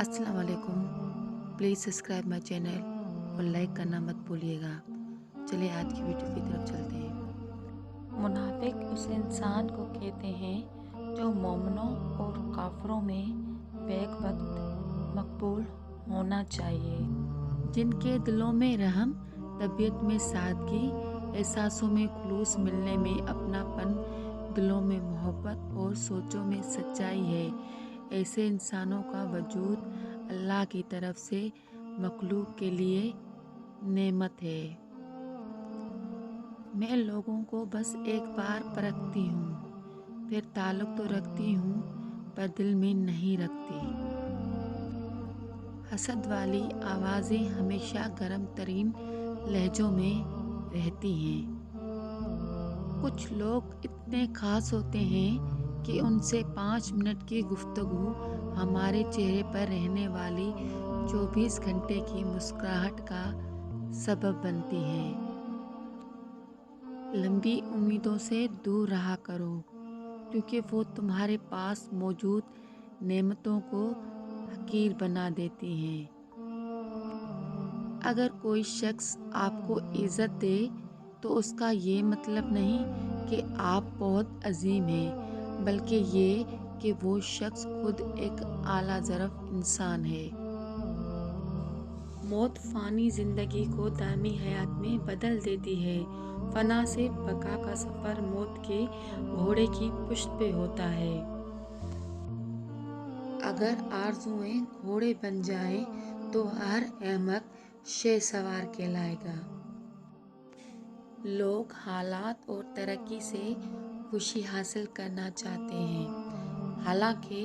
अस्सलाम वालेकुम। Please subscribe my channel और लाइक करना मत भूलिएगा। चलिए आज की वीडियो की तरफ चलते हैं। मुनाफिक उस इंसान को कहते हैं जो मोमिनों और काफिरों में बेक वक्त मकबूल होना चाहिए, जिनके दिलों में रहम, तबीयत में सादगी, एहसासों में खुलूस मिलने में अपनापन, दिलों में मोहब्बत और सोचों में सच्चाई है। ऐसे इंसानों का वजूद अल्लाह की तरफ से मखलूक के लिए नेमत है। मैं लोगों को बस एक बार परखती हूँ, फिर ताल्लुक़ तो रखती हूँ पर दिल में नहीं रखती। हसद वाली आवाज़ें हमेशा गर्म तरीन लहजों में रहती हैं। कुछ लोग इतने ख़ास होते हैं कि उनसे 5 मिनट की गुफ्तगू हमारे चेहरे पर रहने वाली 24 घंटे की मुस्कुराहट का सबब बनती है। लंबी उम्मीदों से दूर रहा करो, क्योंकि वो तुम्हारे पास मौजूद नेमतों को हकीर बना देती हैं। अगर कोई शख्स आपको इज़्ज़त दे तो उसका ये मतलब नहीं कि आप बहुत अजीम हैं, बल्कि ये कि वो शख्स खुद एक आला ज़रफ़ इंसान है। मौत फ़ानी ज़िंदगी को दामी हयात में बदल देती है। फ़ना से बका का सफ़र मौत के घोड़े की पुश्त पे होता है। अगर आरज़ुएं घोड़े बन जाएं तो हर अहमक शहसवार कहलाएगा। लोग हालात और तरक्की से खुशी हासिल करना चाहते हैं, हालांकि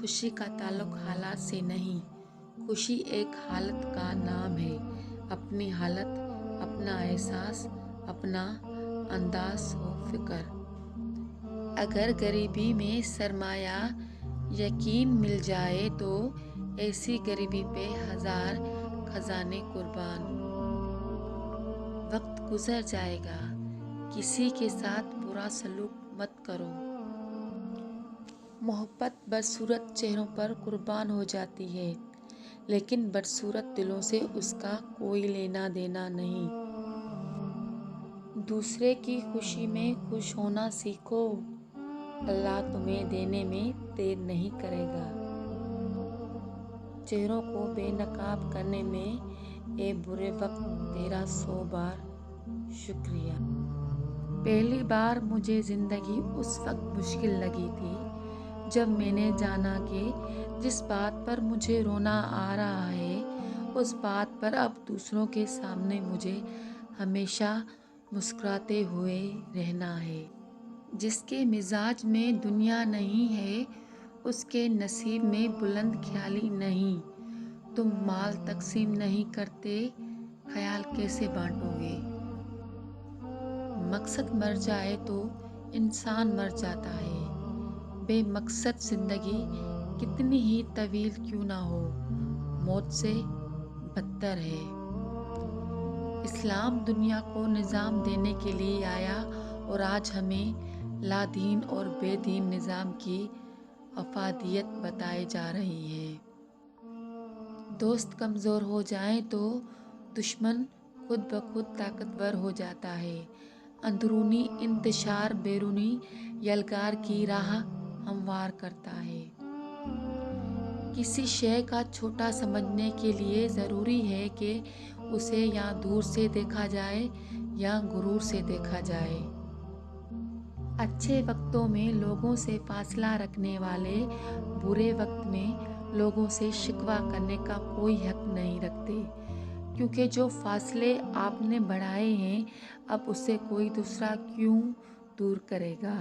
खुशी का ताल्लुक हालात से नहीं। खुशी एक हालत का नाम है। अपनी हालत, अपना एहसास, अपना अंदाज़ व फ़िक्र। अगर गरीबी में सरमाया यकीन मिल जाए तो ऐसी गरीबी पे हज़ार खजाने कुर्बान। वक्त गुजर जाएगा, किसी के साथ बुरा सलूक मत करो। मोहब्बत बदसूरत चेहरों पर कुर्बान हो जाती है, लेकिन बदसूरत दिलों से उसका कोई लेना देना नहीं। दूसरे की खुशी में खुश होना सीखो, अल्लाह तुम्हें देने में देर नहीं करेगा। चेहरों को बेनकाब करने में ए बुरे वक्त तेरा 100 बार शुक्रिया। पहली बार मुझे ज़िंदगी उस वक्त मुश्किल लगी थी जब मैंने जाना कि जिस बात पर मुझे रोना आ रहा है, उस बात पर अब दूसरों के सामने मुझे हमेशा मुस्कुराते हुए रहना है। जिसके मिजाज में दुनिया नहीं है, उसके नसीब में बुलंद ख्याली नहीं। तुम माल तकसीम नहीं करते, ख्याल कैसे बांटोगे? मकसद मर जाए तो इंसान मर जाता है। बेमकसद जिंदगी कितनी ही तवील क्यों ना हो, मौत से बदतर है। इस्लाम दुनिया को निज़ाम देने के लिए आया और आज हमें लादीन और बेदीन निज़ाम की अफादियत बताई जा रही है। दोस्त कमज़ोर हो जाएं तो दुश्मन खुद ब खुद ताकतवर हो जाता है। अंदरूनी इंतशार बैरूनी यलगार की राह हमवार करता है। किसी शय का छोटा समझने के लिए ज़रूरी है कि उसे या दूर से देखा जाए या गुरूर से देखा जाए। अच्छे वक्तों में लोगों से फासला रखने वाले बुरे वक्त में लोगों से शिकवा करने का कोई हक नहीं रखते, क्योंकि जो फासले आपने बढ़ाए हैं अब उसे कोई दूसरा क्यों दूर करेगा।